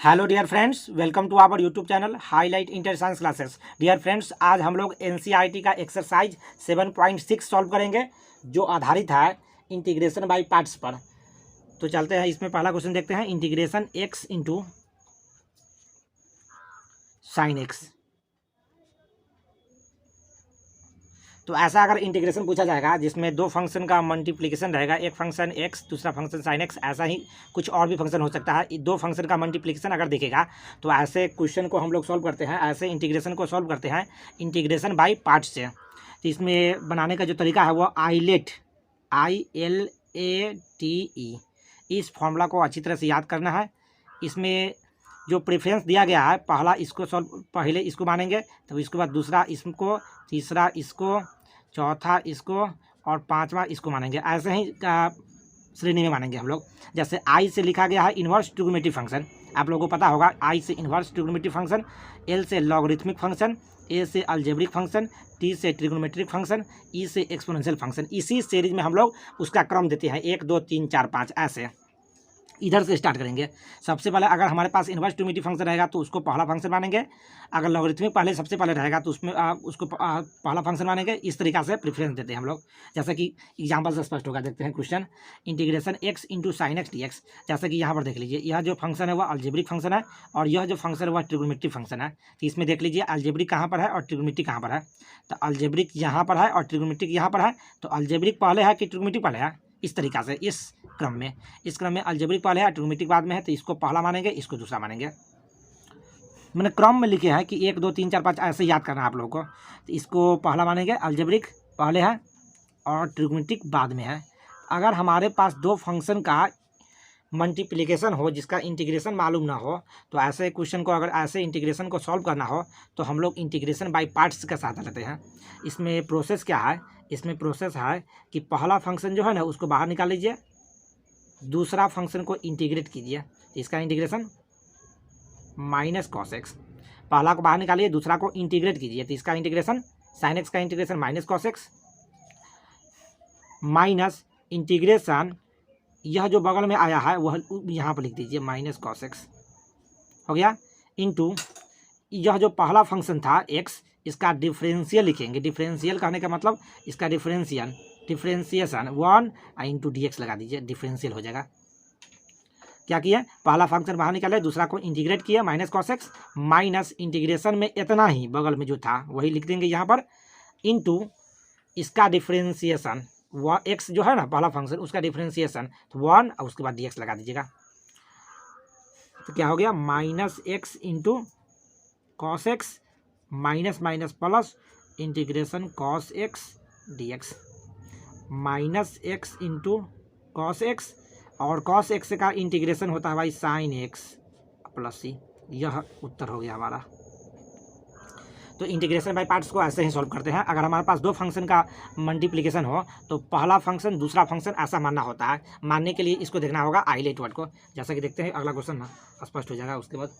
Hello dear friends, welcome to our YouTube channel highlight inter science classes. Dear friends, आज हम लोग NCERT का exercise 7.6 solve करेंगे, जो आधारित है इंटीग्रेशन बाय पार्ट्स पर। तो चलते हैं, इसमें पहला क्वेश्चन देखते हैं। Integration x into sine x. तो ऐसा अगर इंटीग्रेशन पूछा जाएगा जिसमें दो फंक्शन का मल्टीप्लिकेशन रहेगा, एक फंक्शन एक्स दूसरा फंक्शन साइन एक्स, ऐसा ही कुछ और भी फंक्शन हो सकता है, दो फंक्शन का मल्टीप्लिकेशन अगर देखेगा तो ऐसे क्वेश्चन को हम लोग सॉल्व करते हैं, ऐसे इंटीग्रेशन को सॉल्व करते हैं इंटीग्रेशन बाय पार्ट से। तो इसमें बनाने का जो तरीका है वो आईलेट ILATE, इस फॉर्मूला को अच्छी तरह से याद करना है। इसमें जो प्रेफरेंस दिया गया है, पहले इसको मानेंगे, तो इसके बाद दूसरा इसको, तीसरा इसको, चौथा इसको और पांचवा इसको मानेंगे। ऐसे ही श्रेणी में मानेंगे हम लोग। जैसे आई से लिखा गया है इन्वर्स ट्रिग्नोमेट्रिक फंक्शन, आप लोगों को पता होगा। आई से इन्वर्स ट्रिग्नोमेट्रिक फंक्शन, एल से लॉगरिथमिक फंक्शन, ए से अलजेब्रिक फंक्शन, टी से ट्रिग्नोमेट्रिक फंक्शन, ई से एक्सपोनेंशियल फंक्शन। इसी सीरीज में हम लोग उसका क्रम देते हैं 1 2 3 4 5 ऐसे। इधर से स्टार्ट करेंगे। सबसे पहले अगर हमारे पास इन्वर्स ट्रिग्नोमेट्रिक फंक्शन रहेगा तो उसको पहला फंक्शन मानेंगे। अगर लॉगरिथमिक पहले सबसे पहले रहेगा तो उसमें उसको पहला फंक्शन मानेंगे। इस तरीक़ा से प्रेफरेंस देते हैं हम लोग। जैसे कि एग्जाम्पल से स्पष्ट होगा। देखते हैं question, integration x into sine x d x. जैसे कि यहाँ पर देख लीजिए, यह जो फंक्शन है वह अलजेब्रिक फंक्शन है और यह जो फंक्शन है वह ट्रिग्नोमेट्रिक फंक्शन है। तो इसमें देख लीजिए अलजेब्रिक कहाँ पर है और ट्रिग्नोमेट्रिक कहाँ पर है। तो अलजेब्रिक यहाँ पर है और ट्रिग्नोमेट्रिक यहाँ पर है। तो अलजेब्रिक पहले है कि ट्रिग्नोमेट्रिक पहले है, इस तरीक़ा से इस क्रम में अलजेब्रिक पहले है, ट्रिग्नोमेट्रिक बाद में है। तो इसको पहला मानेंगे, इसको दूसरा मानेंगे। मैंने क्रम में लिखे हैं कि 1 2 3 4 5 ऐसे याद करना है आप लोगों को। तो इसको पहला मानेंगे, अलजेब्रिक पहले है और ट्रिग्नोमेट्रिक बाद में है। अगर हमारे पास दो फंक्शन का मल्टीप्लिकेशन हो जिसका इंटीग्रेशन मालूम ना हो, तो ऐसे क्वेश्चन को, अगर ऐसे इंटीग्रेशन को सॉल्व करना हो तो हम लोग इंटीग्रेशन बाय पार्ट्स का सहायता लेते हैं। इसमें प्रोसेस क्या है? इसमें प्रोसेस है कि पहला फंक्शन जो है ना उसको बाहर निकाल लीजिए, दूसरा फंक्शन को इंटीग्रेट कीजिए। इसका इंटीग्रेशन माइनस कॉस एक्स, पहला को बाहर निकालिए, दूसरा को इंटीग्रेट कीजिए। तो इसका इंटीग्रेशन साइन एक्स का integration minus cos x, minus integration यह जो बगल में आया है वह यहाँ पर लिख दीजिए माइनस कॉस एक्स हो गया, इंटू यह जो पहला फंक्शन था एक्स, इसका डिफरेंशियल लिखेंगे। डिफरेंशियल कहने का मतलब इसका डिफरेंशिएशन 1 इंटू डी एक्स लगा दीजिए, डिफरेंशियल हो जाएगा। क्या किया? पहला फंक्शन बाहर निकाले, दूसरा को इंटीग्रेट किया minus cos x, minus integration में इतना ही बगल में जो था वही लिख देंगे यहाँ पर, इंटू इसका डिफरेंशिएशन वह एक्स जो है ना पहला फंक्शन, उसका डिफरेंशिएशन 1 और उसके बाद डी एक्स लगा दीजिएगा। तो क्या हो गया? Minus x into cos x minus minus plus integration cos x d x, minus x into cos x और कॉस एक्स का इंटीग्रेशन होता है भाई साइन एक्स प्लस सी। यह उत्तर हो गया हमारा। तो इंटीग्रेशन बाय पार्ट्स को ऐसे ही सॉल्व करते हैं। अगर हमारे पास दो फंक्शन का मल्टीप्लिकेशन हो तो पहला फंक्शन दूसरा फंक्शन ऐसा मानना होता है। मानने के लिए इसको देखना होगा आईलेट वर्ड को। जैसा कि देखते हैं अगला क्वेश्चन ना स्पष्ट हो जाएगा। उसके बाद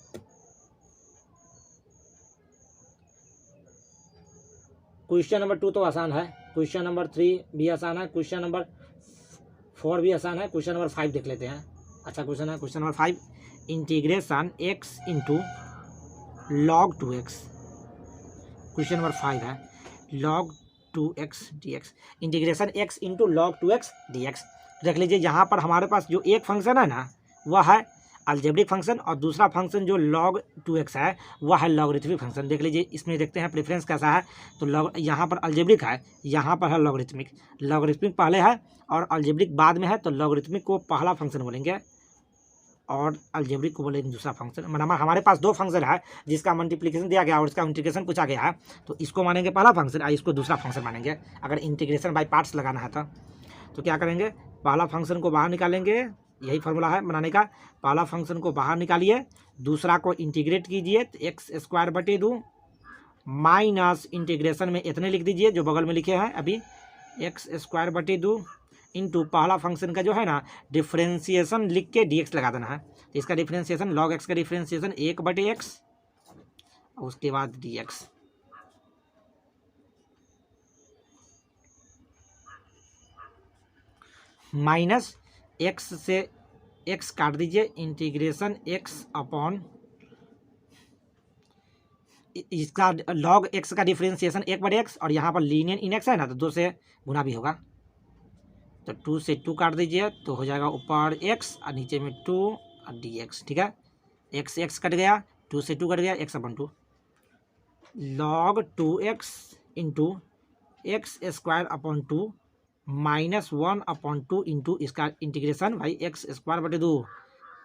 क्वेश्चन नंबर 2 तो आसान है, क्वेश्चन नंबर 3 भी आसान है, क्वेश्चन नंबर 4 भी आसान है। क्वेश्चन नंबर 5 देख लेते हैं। अच्छा क्वेश्चन है question number 5, integration x into log 2x। Question number 5 है log 2x dx, integration x into log 2x dx। देख लीजिए यहाँ पर हमारे पास जो एक फंक्शन है ना वह है अलजेब्रिक फंक्शन और दूसरा फंक्शन जो log 2x है वह है लॉगरिथमिक फंक्शन। देख लीजिए इसमें देखते हैं प्रेफरेंस कैसा है। तो लॉग यहाँ पर अलजेब्रिक है, यहाँ पर है लॉगरिथमिक। लॉगरिथमिक पहले है और अलजेब्रिक बाद में है, तो लॉगरिथमिक को पहला फंक्शन बोलेंगे और अलजेब्रिक को बोलेंगे दूसरा फंक्शन। मतलब हमारे पास दो फंक्शन है जिसका मल्टीप्लिकेशन दिया गया और इसका इंटीग्रेशन पूछा गया है, तो इसको मानेंगे पहला फंक्शन और इसको दूसरा फंक्शन मानेंगे। अगर इंटीग्रेशन बाय पार्ट्स लगाना है तो क्या करेंगे? पहला फंक्शन को बाहर निकालेंगे, यही फार्मूला है बनाने का। पहला फंक्शन को बाहर निकालिए, दूसरा को इंटीग्रेट कीजिए, तो एक्स स्क्वायर बटे 2 माइनस इंटीग्रेशन में इतने लिख दीजिए जो बगल में लिखे हैं अभी, एक्स स्क्वायर बटे 2 इंटू पहला फंक्शन का जो है ना डिफ्रेंसिएशन लिख के dx लगा देना है। तो इसका डिफ्रेंसिएशन log x का डिफ्रेंसिएशन 1 बटे x, उसके बाद dx। माइनस x से एक्स काट दीजिए, इंटीग्रेशन एक्स अपॉन इसका लॉग एक्स का डिफ्रेंसिएशन 1/x, और यहाँ पर लीनियर इन एक्स है ना, तो 2 से गुना भी होगा, तो 2 से 2 काट दीजिए तो हो जाएगा ऊपर x और नीचे में 2 और dx। ठीक है, x x कट गया, 2 से 2 कट गया, x/2 log 2x into x square upon 2 -1/2 into इसका इंटीग्रेशन भाई x²/2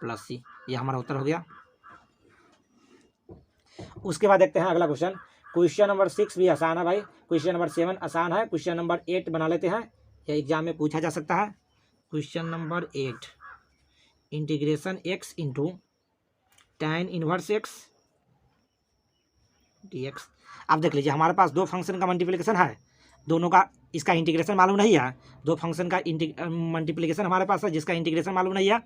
प्लस c। ये हमारा उत्तर हो गया। उसके बाद देखते हैं अगला क्वेश्चन। क्वेश्चन नंबर 6 भी आसान है भाई, क्वेश्चन नंबर 7 आसान है, क्वेश्चन नंबर 8 बना लेते हैं, यह एग्जाम में पूछा जा सकता है। Question number 8, integration x into tan inverse x dx। अब देख लीजिए हमारे पास दो फंक्शन का मल्टीप्लिकेशन है, दोनों का इसका इंटीग्रेशन मालूम नहीं है, दो फंक्शन का मल्टीप्लिकेशन हमारे पास है जिसका इंटीग्रेशन मालूम नहीं है,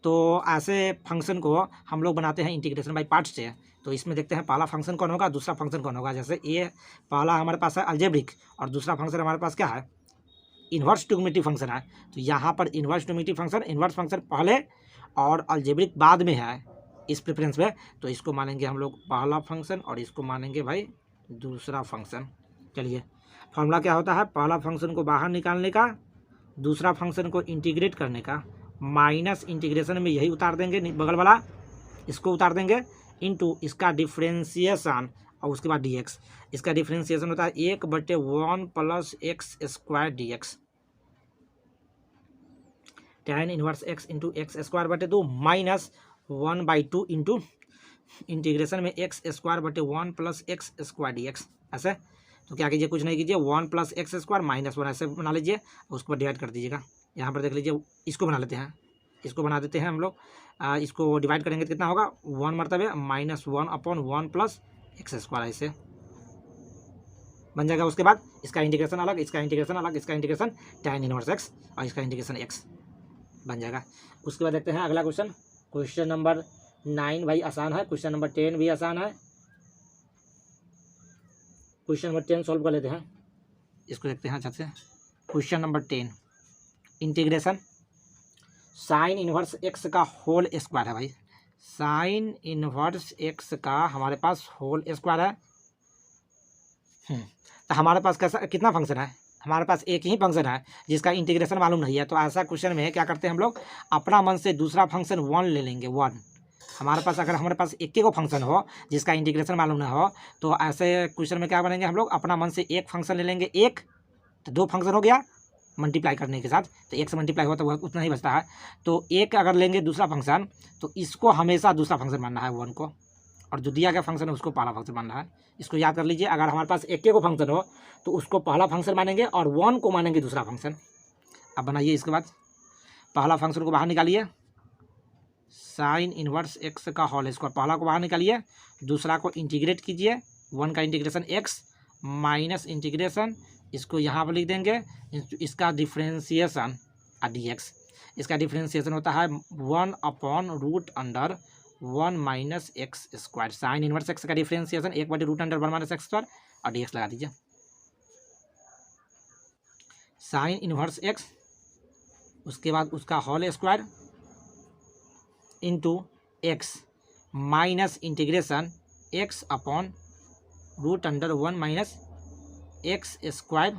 तो ऐसे फंक्शन को हम लोग बनाते हैं इंटीग्रेशन बाई पार्ट्स से। तो इसमें देखते हैं पहला फंक्शन कौन होगा, दूसरा फंक्शन कौन होगा। जैसे ये पहला हमारे पास है अलजेब्रिक और दूसरा फंक्शन हमारे पास क्या है, इन्वर्स ट्रिग्नोमेट्रिक फंक्शन है। तो यहाँ पर inverse trigonometric function, inverse function पहले और अलजेब्रिक बाद में है इस प्रेफरेंस में, तो इसको मानेंगे हम लोग पहला फंक्शन और इसको मानेंगे भाई दूसरा फंक्शन। चलिए फॉर्मूला क्या होता है, पहला फंक्शन को बाहर निकालने का, दूसरा फंक्शन को इंटीग्रेट करने का, माइनस इंटीग्रेशन में यही उतार देंगे बगल वाला, इसको उतार देंगे, इनटू इसका डिफ्रेंसिएशन और उसके बाद dx। इसका डिफ्रेंसिएशन होता है 1/1 plus x² dx, tan inverse x into x²/2 -1/2 into integration में x²/1 प्लस x² dx। ऐसे तो क्या कीजिए, कुछ नहीं कीजिए, 1 प्लस x² -1 ऐसे बना लीजिए, उसको डिवाइड कर दीजिएगा। यहाँ पर देख लीजिए, इसको बना लेते हैं, इसको बना देते हैं हम लोग, इसको डिवाइड करेंगे तो कितना होगा, 1 मरतबे -1/1 प्लस x², ऐसे बन जाएगा। उसके बाद इसका इंटीग्रेशन अलग, इसका इंटीग्रेशन अलग, इसका इंटीग्रेशन tan इनवर्स x और इसका इंटीग्रेशन x बन जाएगा। उसके बाद देखते हैं अगला क्वेश्चन। क्वेश्चन नंबर 9 भाई आसान है, क्वेश्चन नंबर 10 भी आसान है। क्वेश्चन नंबर 10 सॉल्व कर लेते हैं, इसको देखते हैं अच्छे से। Question number 10, integration sine inverse x का होल स्क्वायर है भाई, साइन इनवर्स x का हमारे पास होल स्क्वायर है। तो हमारे पास कैसा कितना फंक्शन है, हमारे पास एक ही फंक्शन है जिसका इंटीग्रेशन मालूम नहीं है। तो ऐसा क्वेश्चन में क्या करते हैं हम लोग, अपना मन से दूसरा फंक्शन 1 ले लेंगे, 1। हमारे पास अगर हमारे पास एक ही को फंक्शन हो जिसका इंटीग्रेशन मालूम ना हो, तो ऐसे क्वेश्चन में क्या बनेंगे, हम लोग अपना मन से एक फंक्शन ले लेंगे, एक तो दो फंक्शन हो गया मल्टीप्लाई करने के साथ, तो एक से मल्टीप्लाई हुआ तो वह उतना ही बचता है। तो एक अगर लेंगे दूसरा फंक्शन, तो इसको हमेशा दूसरा फंक्शन मानना है 1 को, और जो दिया गया फंक्शन है उसको पहला फंक्शन मानना है। इसको याद कर लीजिए, अगर हमारे पास एक को फंक्शन हो तो उसको पहला फंक्शन मानेंगे और 1 को मानेंगे दूसरा फंक्शन। अब बनाइए, इसके बाद पहला फंक्शन को बाहर निकालिए, साइन इनवर्स x का होल स्क्वायर, पहला को बाहर निकालिए, दूसरा को इंटीग्रेट कीजिए, 1 का इंटीग्रेशन x माइनस इंटीग्रेशन, इसको यहाँ पर लिख देंगे, इसका डिफ्रेंसिएशन dx। इसका डिफ्रेंसिएशन होता है 1/√(1 minus x²। Sign inverse x का डिफ्रेंसिएशन 1/√(1 माइनस x² और dx लगा दीजिए। साइन इनवर्स x, उसके बाद उसका whole square into x minus integration x/√(1 minus x²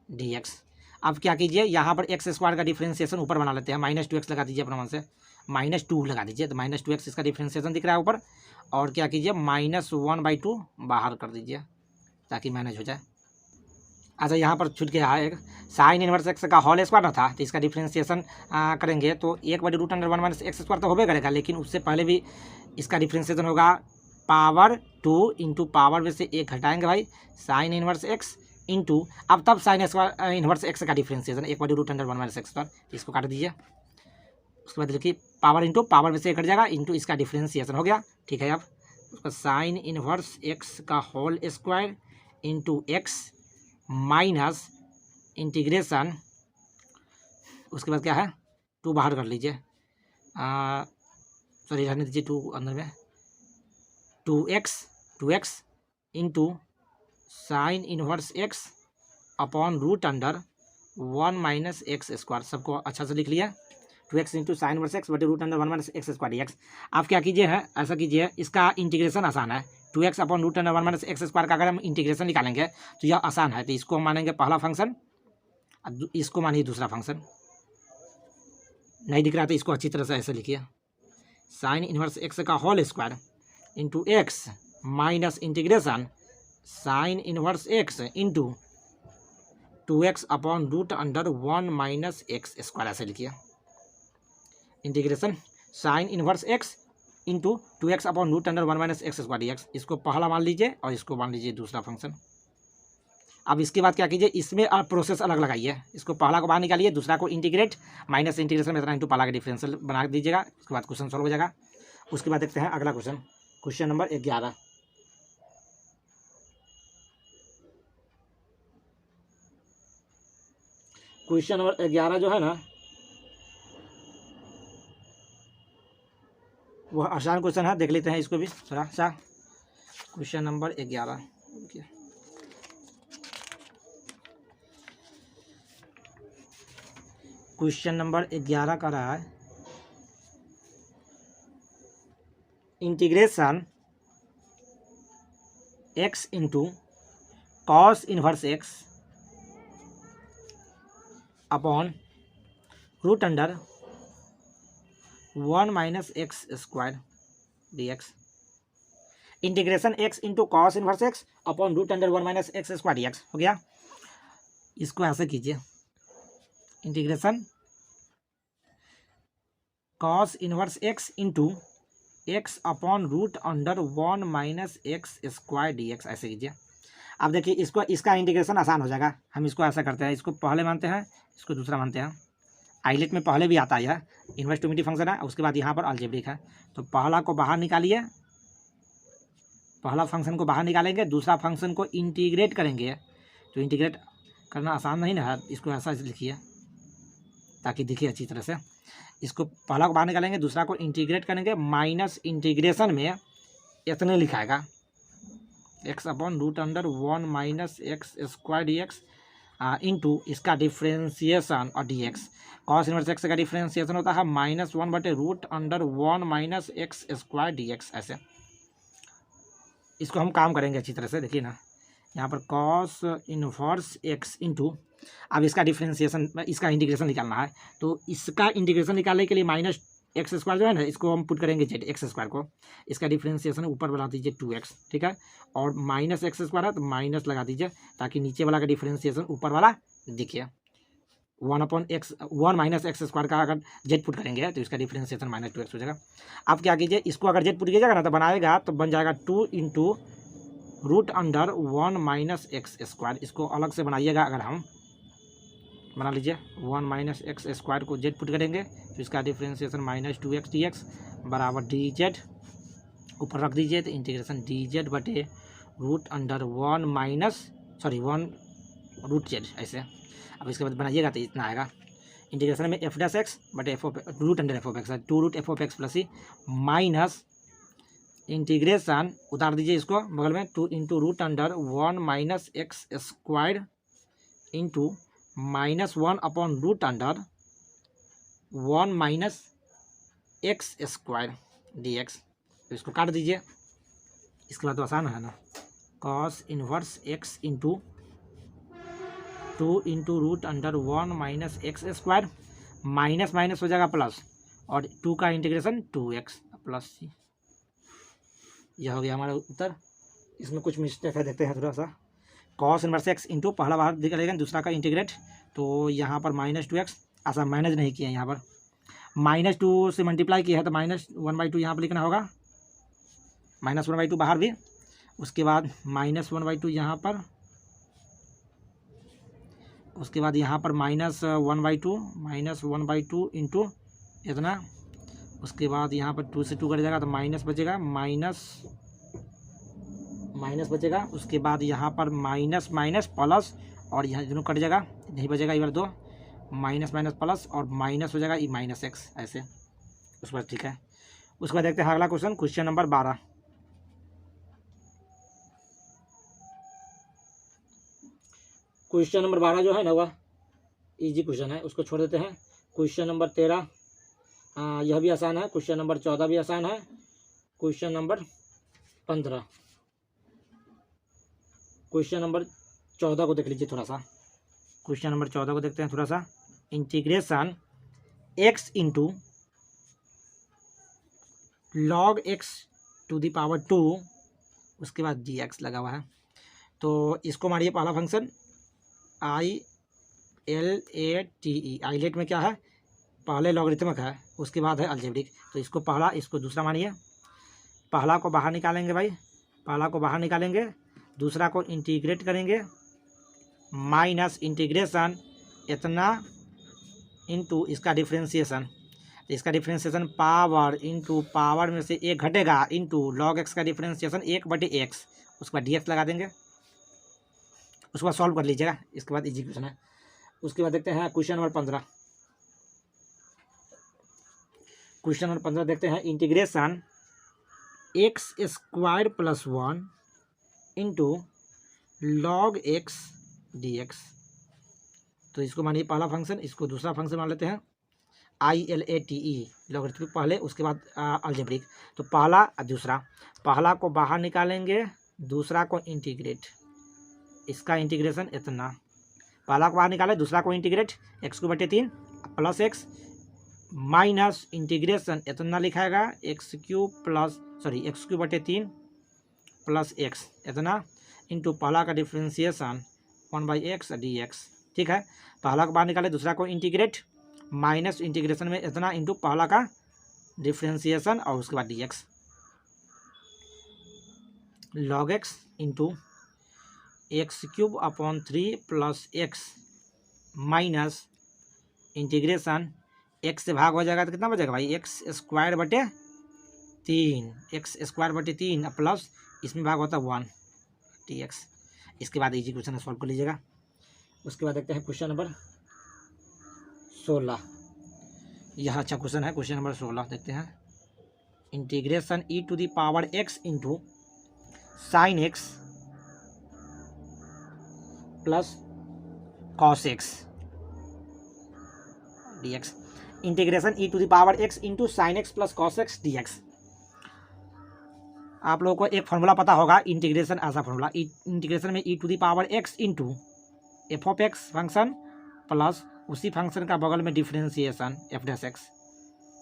dx। अब क्या कीजिए, यहाँ पर x² का डिफ्रेंसिएशन ऊपर बना लेते हैं, -2x लगा दीजिए अपना मन से, -2 लगा दीजिए, तो -2x इसका डिफ्रेंसिएशन दिख रहा है ऊपर, और क्या कीजिए -1/2 बाहर कर दीजिए ताकि मैनेज हो जाए। अच्छा यहाँ पर छूट गया है एक, साइन इनवर्स x का होल स्क्वायर ना था, तो इसका डिफ्रेंसिएशन करेंगे तो 1/√(1 माइनस x² तो होबे करेगा, लेकिन उससे पहले भी इसका डिफ्रेंसिएशन होगा पावर 2 इंटू पावर में से 1 घटाएंगे भाई, साइन इनवर्स x इंटू, अब तब साइन इनवर्स x का डिफ्रेंसिएशन 1/√(1 माइनस x², इसको काट दीजिए। उसके बाद देखिए पावर इंटू पावर में से 1 घट जाएगा, इंटू इसका डिफ्रेंसिएशन हो गया। ठीक है, अब उसका साइन इनवर्स x का whole square into x minus integration, उसके बाद क्या है 2 बाहर कर लीजिए, सॉरी रहने दीजिए 2 अंदर में, 2x into sine inverse x upon √(1 minus x²। सबको अच्छा से लिख लिया, 2x into sine inverse x बटे root under 1 minus x square d x. आप क्या कीजिए है, ऐसा कीजिए, इसका इंटीग्रेशन आसान है। 2x upon root under 1 minus x square का अगर हम इंटीग्रेशन निकालेंगे तो यह आसान है। तो इसको हम मानेंगे पहला फंक्शन, इसको मानिए दूसरा फंक्शन। नहीं दिख रहा तो इसको अच्छी तरह से ऐसे लिखिए, साइन इनवर्स एक्स का whole square into x minus integration sine inverse x into 2x upon root under 1 minus x square, ऐसे लिखिए। Integration sine inverse x into 2x upon root under 1 minus x square d x, इसको पहला मान लीजिए और इसको मान लीजिए दूसरा फंक्शन। अब इसके बाद क्या कीजिए, इसमें आप प्रोसेस अलग लगाइए। इसको पहला को बाहर निकालिए, दूसरा को इंटीग्रेट, माइनस इंटीग्रेशन में इतना इंटू पहला का डिफरेंशियल बना दीजिएगा। उसके बाद क्वेश्चन सॉल्व हो जाएगा। उसके बाद देखते हैं अगला question, question number 11। Question number 11 जो है ना, वह आसान क्वेश्चन है, देख लेते हैं इसको भी थोड़ा सा। क्वेश्चन नंबर 11, क्वेश्चन नंबर 11 का रहा है integration x into cos inverse x upon root under 1 minus x square d x. Integration x into cos inverse x upon root under 1 minus x square d x हो गया। इसको ऐसे कीजिए, integration cos inverse x into x upon root under 1 minus x square d x, ऐसे कीजिए। अब देखिए इसको, इसका इंटीग्रेशन आसान हो जाएगा। हम इसको ऐसा करते हैं, इसको पहले मानते हैं, इसको दूसरा मानते हैं। आइलेट में पहले भी आता है, इन्वर्स टू फंक्शन है, उसके बाद यहाँ पर अलजेब्रिक है। तो पहला को बाहर निकालिए, पहला फंक्शन को बाहर निकालेंगे, दूसरा फंक्शन को इंटीग्रेट करेंगे। तो इंटीग्रेट करना आसान नहीं ना है, इसको ऐसा लिखिए ताकि दिखे अच्छी तरह से। इसको पहला को बाहर निकालेंगे, दूसरा को इंटीग्रेट करेंगे, माइनस इंटीग्रेशन में इतने लिखाएगा x upon root under 1 minus x square d x into इसका डिफ्रेंसिएशन और d x. Cos inverse x का डिफ्रेंसिएशन होता है -1 बटे root under 1 minus x square d x, ऐसे। इसको हम काम करेंगे अच्छी तरह से, देखिए ना, यहाँ पर कॉस इनवर्स एक्स इंटू, अब इसका डिफ्रेंसिएशन, इसका इंटीग्रेशन निकालना है। तो इसका इंटीग्रेशन निकालने के लिए माइनस एक्स स्क्वायर जो है ना, इसको हम पुट करेंगे जेड एक्स स्क्वायर को। इसका डिफ्रेंसिएशन ऊपर बढ़ा दीजिए 2x, ठीक है, और माइनस एक्स स्क्वायर है तो माइनस लगा दीजिए ताकि नीचे वाला का डिफ्रेंसिएशन ऊपर वाला दिखे। 1 माइनस एक्स स्क्वायर का अगर जेड पुट करेंगे तो इसका डिफ्रेंसिएशन -2x हो जाएगा। अब क्या कीजिए, इसको अगर जेड पुट कीजिएगा ना तो बनाएगा, तो बन जाएगा 2 into root under 1 minus x square. इसको अलग से बनाइएगा, अगर हम बना लीजिए 1 माइनस एक्स स्क्वायर को जेड पुट करेंगे तो इसका डिफ्रेंसिएशन -2x dx बराबर डी जेड, ऊपर रख दीजिए। तो इंटीग्रेशन डी जेड बटे रूट अंडर 1 रूट जेड, ऐसे। अब इसके बाद बनाइएगा तो इतना आएगा। इंटीग्रेशन में एफ डैश एक्स बटे root under f of x है, 2 root f of x plus ही माइनस इंटीग्रेशन, उतार दीजिए इसको बगल में, 2 into root under 1 minus x square into -1 upon root under 1 minus x square d x. तो इसको काट दीजिए। इसके बाद तो आसान है ना, cos inverse x into 2 into root under 1 minus x square, minus minus हो जाएगा प्लस, और 2 का इंटीग्रेशन 2x प्लस सी। यह हो गया हमारा उत्तर। इसमें कुछ मिस्टेक है, देखते हैं थोड़ा सा। कॉस इनवर्स एक्स इंटू पहला बाहर निकलेगा, दूसरा का इंटीग्रेट, तो यहाँ पर -2x, ऐसा मैनेज नहीं किया, यहाँ पर -2 से मल्टीप्लाई किया है तो -1/2 यहाँ पर लिखना होगा, -1/2 बाहर भी, उसके बाद -1/2 यहाँ पर, उसके बाद यहाँ पर -1/2 इंटू इतना, उसके बाद यहाँ पर 2 से 2 कट जाएगा तो माइनस बचेगा, माइनस बचेगा। उसके बाद यहाँ पर माइनस माइनस प्लस, और यहाँ दोनों कट जाएगा, नहीं बचेगा, इधर 2 माइनस माइनस प्लस और माइनस हो जाएगा -x, ऐसे। उसके बाद ठीक है। उसके बाद देखते हैं अगला question, question number 12। Question number 12 जो है ना, वह इजी क्वेश्चन है, उसको छोड़ देते हैं। क्वेश्चन नंबर 13, यह भी आसान है। क्वेश्चन नंबर 14 भी आसान है। क्वेश्चन नंबर 15, क्वेश्चन नंबर 14 को देख लीजिए थोड़ा सा। क्वेश्चन नंबर 14 को देखते हैं थोड़ा सा। Integration x into log x to the power 2, उसके बाद dx लगा हुआ है। तो इसको मारिए पहला फंक्शन ILATE। आइलेट में क्या है, पहले लॉगरिथमिक है, उसके बाद है अलजेब्रिक। तो इसको पहला, इसको दूसरा मानिए। पहला को बाहर निकालेंगे भाई, पहला को बाहर निकालेंगे, दूसरा को इंटीग्रेट करेंगे, माइनस इंटीग्रेशन इतना इंटू इसका डिफ्रेंशिएशन। तो इसका डिफ्रेंशिएशन पावर इंटू पावर में से एक घटेगा इंटू लॉग एक्स का डिफ्रेंशिएशन 1/x, उसके बाद dx लगा देंगे। उसके बाद सॉल्व कर लीजिएगा, इसके बाद इजी क्वेश्चन है। उसके बाद देखते हैं क्वेश्चन नंबर 15। क्वेश्चन नंबर 15 देखते हैं। Integration x² + 1 into log x dx। तो इसको मानिए पहला फंक्शन, इसको दूसरा फंक्शन मान लेते हैं ILATE, लॉगरिथमिक पहले, उसके बाद अलजेब्रिक। तो पहला और दूसरा, पहला को बाहर निकालेंगे, दूसरा को इंटीग्रेट, इसका इंटीग्रेशन इतना, पहला को बाहर निकाले, दूसरा को integrate, x³ plus x minus integration इतना लिखाएगा x³ प्लस x इतना इंटू पहला का डिफ्रेंशिएशन 1/x dx। ठीक है, पहला को बाहर निकाले, दूसरा को इंटीग्रेट, माइनस इंटीग्रेशन में इतना इंटू पहला का डिफ्रेंशिएशन और उसके बाद dx। log x into x³ plus x minus integration x से भाग हो जाएगा तो कितना बचेगा भाई, x²/3 प्लस इसमें भाग होता है 1 dx। इसके बाद इजी क्वेश्चन सॉल्व कर लीजिएगा। उसके बाद देखते हैं क्वेश्चन नंबर 16। यह अच्छा क्वेश्चन है। क्वेश्चन नंबर 16 देखते हैं। Integration e⁻x into sine x plus cos x dx। Integration e⁻x into sine x plus cos x dx। आप लोगों को एक फॉर्मूला पता होगा इंटीग्रेशन, ऐसा फॉर्मूला, इंटीग्रेशन में e⁻x into f(x) function plus उसी फंक्शन का बगल में डिफ्रेंशिएशन f'(x),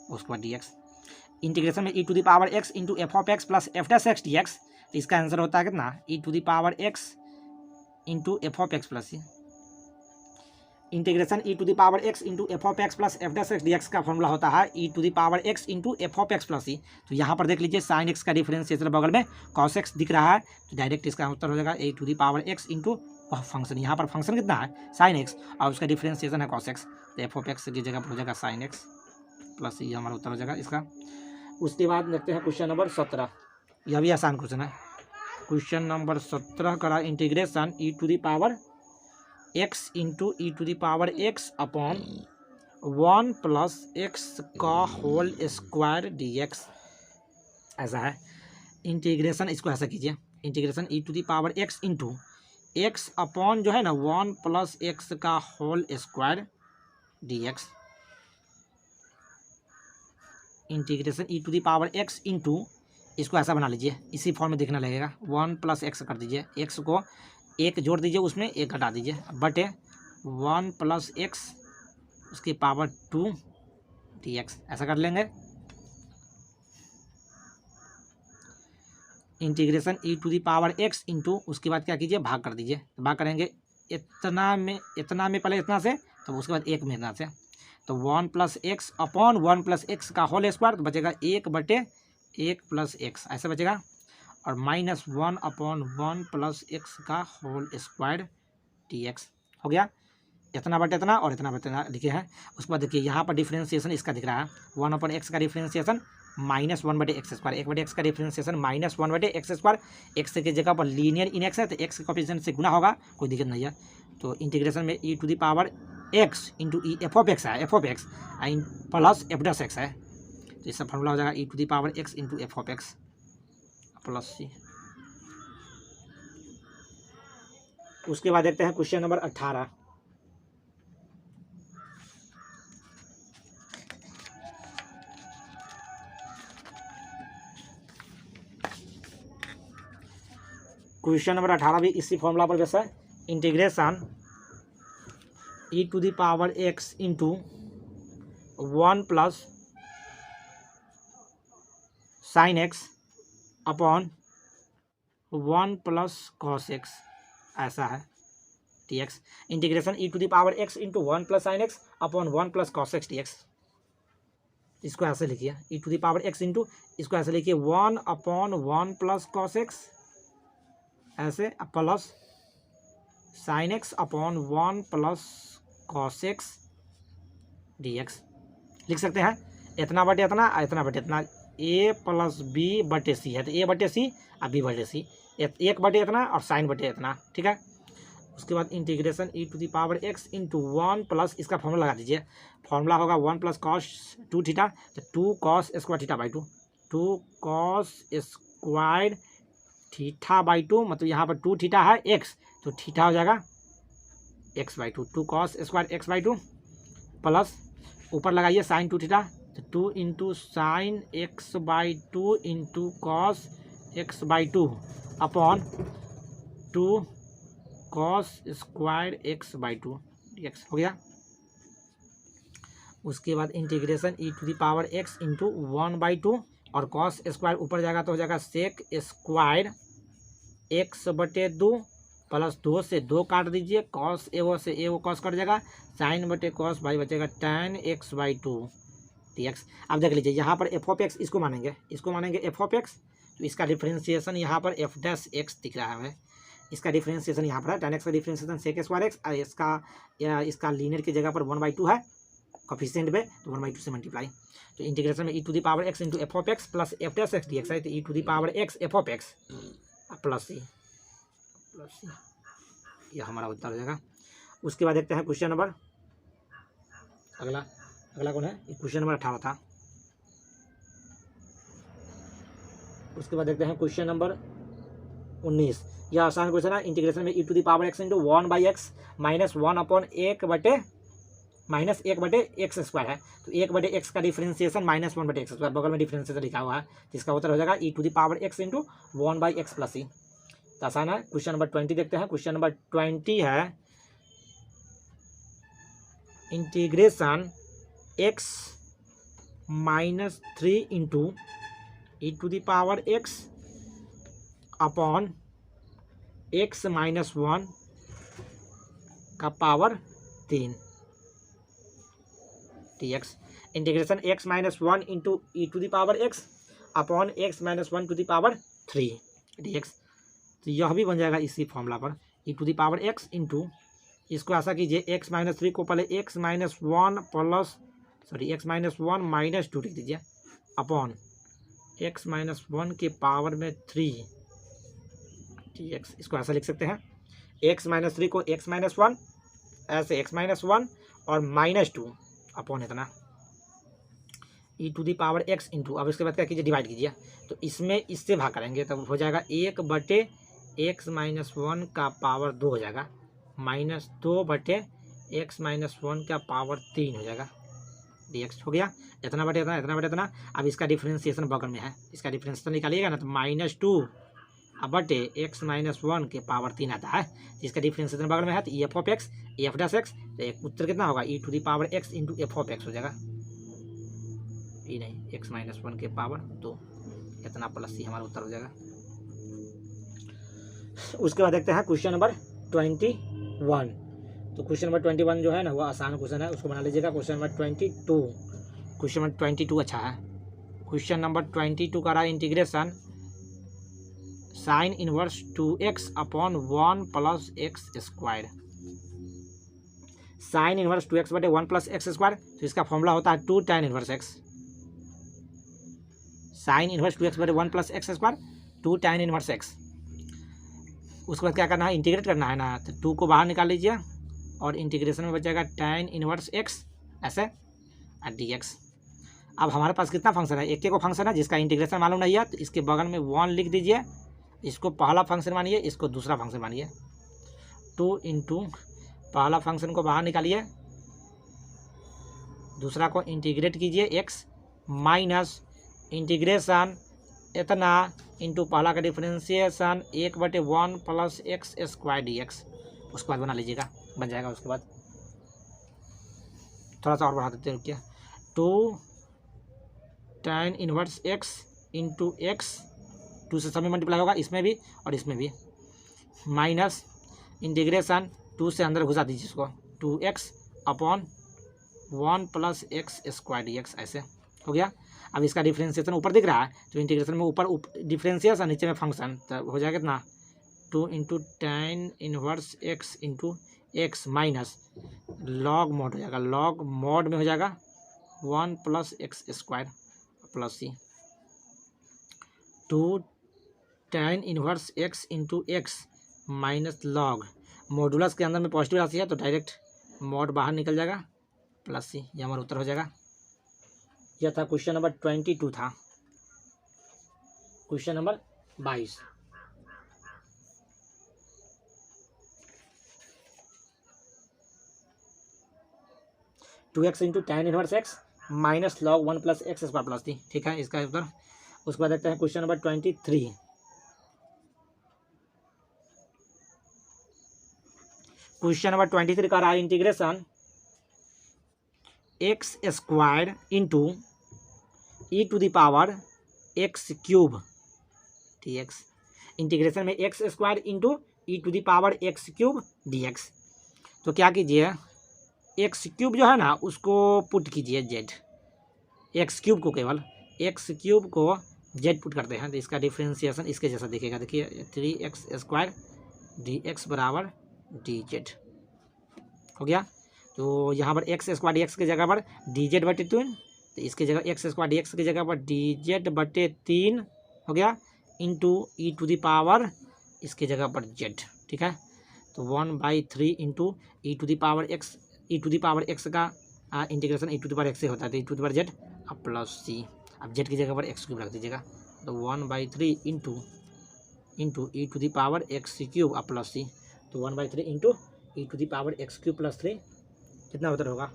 उसके बाद dx। इंटीग्रेशन में e⁻x into f(x) plus f'(x) dx। तो इसका आंसर होता है कितना, e⁻x into f(x) plus integration e⁻x into f(x) plus f'(x) dx का फॉर्मूला होता है e⁻x इंटू f(x) प्लस ई। तो यहाँ पर देख लीजिए साइन x का डिफरेंशिएशन बगल में cos x दिख रहा है, तो डायरेक्ट इसका उत्तर हो जाएगा e⁻x इंटू फंक्शन, यहाँ पर फंक्शन कितना है साइन x और उसका डिफरेंशिएशन है cos x, तो f(x) की जगह पर हो जाएगा साइन x प्लस ये हमारा उत्तर हो जाएगा इसका। उसके बाद देखते हैं क्वेश्चन नंबर 17। यह भी आसान क्वेश्चन है। क्वेश्चन नंबर 17 का integration e⁻x into e⁻x upon 1 plus x का होल स्क्वायर dx ऐसा है। इंटीग्रेशन इसको ऐसा कीजिए, integration e⁻x into x upon जो है ना 1 प्लस x का whole square dx। Integration e⁻x into, इसको ऐसा बना लीजिए, इसी फॉर्म में देखना लगेगा, 1 प्लस x कर दीजिए, x को एक जोड़ दीजिए, उसमें एक घटा दीजिए, बटे 1 प्लस x उसकी पावर 2 dx ऐसा कर लेंगे। इंटीग्रेशन e⁻x इंटू उसके बाद क्या कीजिए, भाग कर दीजिए, तो भाग करेंगे इतना में पहले इतना से, तो उसके बाद एक में इतना से, तो 1 plus x upon 1 plus x का होल स्क्वायर, तो बचेगा 1/1 प्लस x ऐसे बचेगा, और माइनस 1 अपॉन 1 प्लस x का होल स्क्वायर dx हो गया। इतना बटे इतना और इतना बटे इतना लिखे हैं। उसके बाद देखिए यहाँ पर डिफरेंशिएशन इसका दिख रहा है, 1 अपॉन x का डिफरेंशिएशन माइनस 1/x², 1/x का डिफरेंशिएशन माइनस 1/x²। x की जगह पर लीनियर इन x है, तो x के कोएफिशिएंट से गुना होगा, कोई दिक्कत नहीं है। तो इंटीग्रेशन में e⁻x इंटू f(x) है, f(x) प्लस f'(x) है, तो इसका फॉर्मूला हो जाएगा e⁻x into f(x) plus c। उसके बाद देखते हैं क्वेश्चन नंबर 18। क्वेश्चन नंबर 18 भी इसी फॉर्मूला पर बेस है। Integration e⁻x into 1 plus sine x upon 1 plus cos x, ऐसा है dx। Integration e⁻x into 1 plus sine x upon 1 plus cos x dx। इसको ऐसे लिखिए e⁻x इंटू, इसको ऐसे लिखिए 1 अपॉन 1 प्लस कॉस एक्स, ऐसे plus sine x upon 1 plus cos x dx। लिख सकते हैं इतना बटे इतना, इतना बटे इतना, a प्लस बी बटे सी है तो a बटे सी और b बटे सी, एक बटे इतना और साइन बटे इतना, ठीक है। उसके बाद इंटीग्रेशन e⁻x इंटू 1 प्लस, इसका फॉर्मूला लगा दीजिए, फॉर्मूला होगा 1 प्लस कॉस 2 थीटा, तो 2 cos square theta by 2, 2 cos square theta by 2, मतलब यहाँ पर 2 थीटा है x, तो थीटा हो जाएगा x by 2, 2 cos square x by 2 plus ऊपर लगाइए साइन 2 थीटा, तो 2 into sine x by 2 into cos x by 2 upon 2 cos square x by 2 dx हो गया। उसके बाद इंटीग्रेशन e⁻x इंटू 1 बाई 2 और कॉस स्क्वायर ऊपर जाएगा तो हो जाएगा सेक स्क्वायर x बटे 2 प्लस 2 से 2 काट दीजिए, कॉस ए से ए कॉस कट जाएगा, साइन बटे कॉस भाई बचेगा tan x बाई 2 dx। अब देख लीजिए यहाँ पर f(x) इसको मानेंगे f(x), तो इसका डिफ्रेंशिएशन यहाँ पर f'(x) दिख रहा है, इसका डिफ्रेंशिएशन यहाँ पर है, tan x का डिफ्रेंशिएशन सेक स्क्वायर x, इसका लीनियर की जगह पर 1/2 है कोफिशिएंट में, तो 1/2 से मल्टीप्लाई, तो इंटीग्रेशन में e⁻x into f(x) plus f'(x) dx है, तो e⁻x f(x) प्लस सी, यह हमारा उत्तर हो जाएगा। उसके बाद देखते हैं क्वेश्चन नंबर अगला कौन है, क्वेश्चन नंबर 18 था। उसके बाद देखते हैं क्वेश्चन नंबर 19, यह आसान क्वेश्चन है। इंटीग्रेशन में e⁻x into 1/x minus 1 upon 1 बटे एक्स स्क्वायर है, तो 1/x का डिफ्रेंशिएशन -1/x स्क्वायर, बगल में डिफ्रेंशिएशन लिखा हुआ है, जिसका उत्तर हो जाएगा e⁻x into 1/x plus c, तो आसान है। क्वेश्चन नंबर 20 देखते हैं। क्वेश्चन नंबर 20 है integration x -3 into e⁻x upon x -1 का power 3 dx। Integration x -1 into e⁻x upon x -1 to the power 3 dx, तो यह भी बन जाएगा इसी फॉर्मूला पर e⁻x इंटू, इसको ऐसा कीजिए x -3 को पहले x -1 माइनस 2 लिख दीजिए अपॉन x -1 के पावर में 3 dx। इसको ऐसा लिख सकते हैं x -3 को x -1 ऐसे x -1 और -2 अपॉन इतना e⁻x इंटू, अब इसके बाद क्या कीजिए डिवाइड कीजिए, तो इसमें इससे भाग करेंगे तब हो जाएगा 1/x -1 का पावर 2 हो जाएगा, -2/x -1 का पावर 3 हो जाएगा dx हो गया। इतना बटे इतना। अब इसका डिफ्रेंशिएशन बगल में है, इसका डिफ्रेंशिएशन निकालिएगा ना तो -2/x -1 के पावर 3 आता है, इसका डिफ्रेंशिएशन बगल में है, तो f(x) f'(x), तो एक उत्तर कितना होगा e⁻x इंटू f(x) हो जाएगा, ये नहीं x -1 के पावर 2, इतना प्लस सी हमारा उत्तर हो जाएगा। उसके बाद देखते हैं क्वेश्चन नंबर 21, तो क्वेश्चन नंबर 21 जो है ना वो आसान क्वेश्चन है, उसको बना लीजिएगा। क्वेश्चन नंबर 22 अच्छा है। क्वेश्चन नंबर 22 का रहा integration sine inverse 2x upon 1 plus x square, sine inverse 2x बटे 1 प्लस एक्स स्क्वायर, तो इसका फॉर्मूला होता है 2 tan inverse x, sine inverse 2x बटे 1 plus x square 2 tan inverse x। उसके बाद क्या करना है, इंटीग्रेट करना है ना, तो 2 को बाहर निकाल लीजिए और इंटीग्रेशन में बचेगा tan इनवर्स x ऐसे dx। अब हमारे पास कितना फंक्शन है, एक को फंक्शन है जिसका इंटीग्रेशन मालूम नहीं है, तो इसके बगल में 1 लिख दीजिए, इसको पहला फंक्शन मानिए, इसको दूसरा फंक्शन मानिए। 2 इंटू पहला फंक्शन को बाहर निकालिए, दूसरा को इंटीग्रेट कीजिए x माइनस इंटीग्रेशन इतना इंटू पहला का differentiation 1/1 plus x square d x, उसके बाद बना लीजिएगा, बन जाएगा। उसके बाद थोड़ा सा और बढ़ा देते हैं, रुकिए। 2 tan inverse x into x, 2 से सब में मल्टीप्लाई होगा, इसमें भी और इसमें भी, माइनस इंटीग्रेशन 2 से अंदर घुसा दीजिए इसको, 2x upon 1 plus x square d x, ऐसे हो गया। अब इसका डिफ्रेंशिएशन ऊपर दिख रहा है, तो इंटीग्रेशन में ऊपर डिफ्रेंशिएशन, नीचे में फंक्शन, तो हो जाएगा कितना 2 into tan inverse x into x minus log mod हो जाएगा, लॉग मॉड में हो जाएगा 1 प्लस एक्स स्क्वायर प्लस सी, 2 tan inverse x into x minus log, modulus के अंदर में पॉजिटिव राशि है तो डायरेक्ट मॉड बाहर निकल जाएगा प्लस सी, ये हमारा उत्तर हो जाएगा। यह था क्वेश्चन नंबर 22 था। Question number 22, two x into tan inverse x minus log 1 plus x square plus c, ठीक है इसका उत्तर। उसके बाद देखते हैं क्वेश्चन नंबर 23। क्वेश्चन नंबर 23 का रहा है integration x square into e to the power x cube d x, integration में x square into e to the power x cube d x. तो क्या कीजिए, एक्स क्यूब जो है ना उसको पुट कीजिए जेड, एक्स क्यूब को केवल एक्स क्यूब को जेड पुट करते हैं, तो इसका डिफ्रेंशिएशन इसके जैसा दिखेगा, देखिए 3x स्क्वायर डी एक्स बराबर डी जेड हो गया। तो यहाँ पर एक्स स्क्वायर डी एक्स की जगह पर डी जेड बटे 3, तो इसकी जगह एक्स स्क्वायर डी एक्स की जगह पर डी जेड बटे 3 हो गया, into e to the power इसकी जगह पर जेड, ठीक है। तो 1/3 into e to the power x, e to the power x का integration e to the power x से होता है, तो e to the power z अब प्लस सी, अब जेड की जगह पर एक्स क्यूब रख दीजिएगा, तो 1/3 into e to the power x cube अब प्लस सी, तो 1/3 into e to the power x cube plus 3, कितना उत्तर होगा,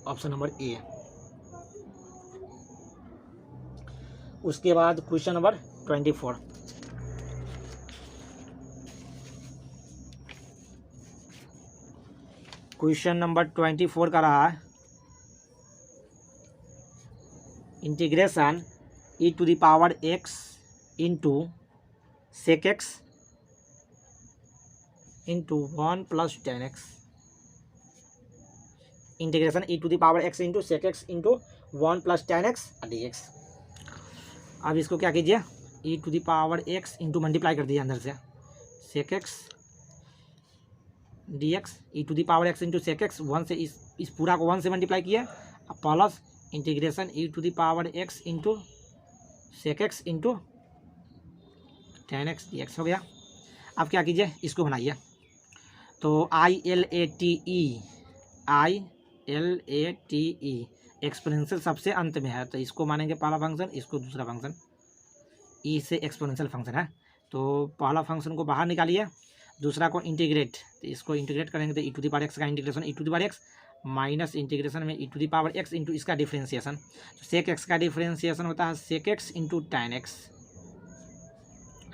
ऑप्शन नंबर ए। उसके बाद क्वेश्चन नंबर 24। क्वेश्चन नंबर 24 का रहा है integration e to the power x into sec x into 1 plus tan x, integration e to the power x into sec x into 1 plus tan x d x. अब इसको क्या कीजिए, e to the power x into multiply कर दीजिए अंदर से, sec x d x, e to the power x into sec x, 1 से इस पूरा को 1 से मल्टीप्लाई किया, plus integration e to the power x into sec x into tan x d x हो गया। अब क्या कीजिए, इसको बनाइए, तो ILATE एक्सपोनेंशियल सबसे अंत में है, तो इसको मानेंगे पहला फंक्शन, इसको दूसरा फंक्शन, ई से एक्सपोनेंशियल फंक्शन है, तो पहला फंक्शन को बाहर निकालिए, दूसरा को इंटीग्रेट, तो इसको इंटीग्रेट करेंगे तो e to the power x का integration e to the power x minus integration में e to the power x into इसका डिफ्रेंशिएशन, तो सेक एक्स का डिफ्रेंशिएशन होता है sec x into tan x,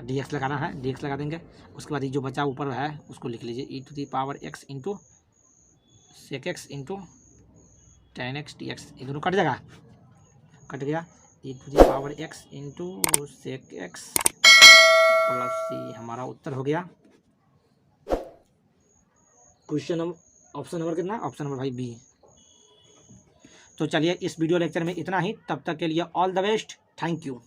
d x लगाना है, डी एक्स लगा देंगे। उसके बाद ये जो बचा ऊपर है उसको लिख लीजिए, e to the power x into sec x into tan x d x, ये दोनों कट जाएगा, कट गया, e to the power x into sec x plus c, हमारा उत्तर हो गया क्वेश्चन नंबर, ऑप्शन नंबर कितना, ऑप्शन नंबर भाई बी। तो चलिए इस वीडियो लेक्चर में इतना ही, तब तक के लिए all the best, thank you.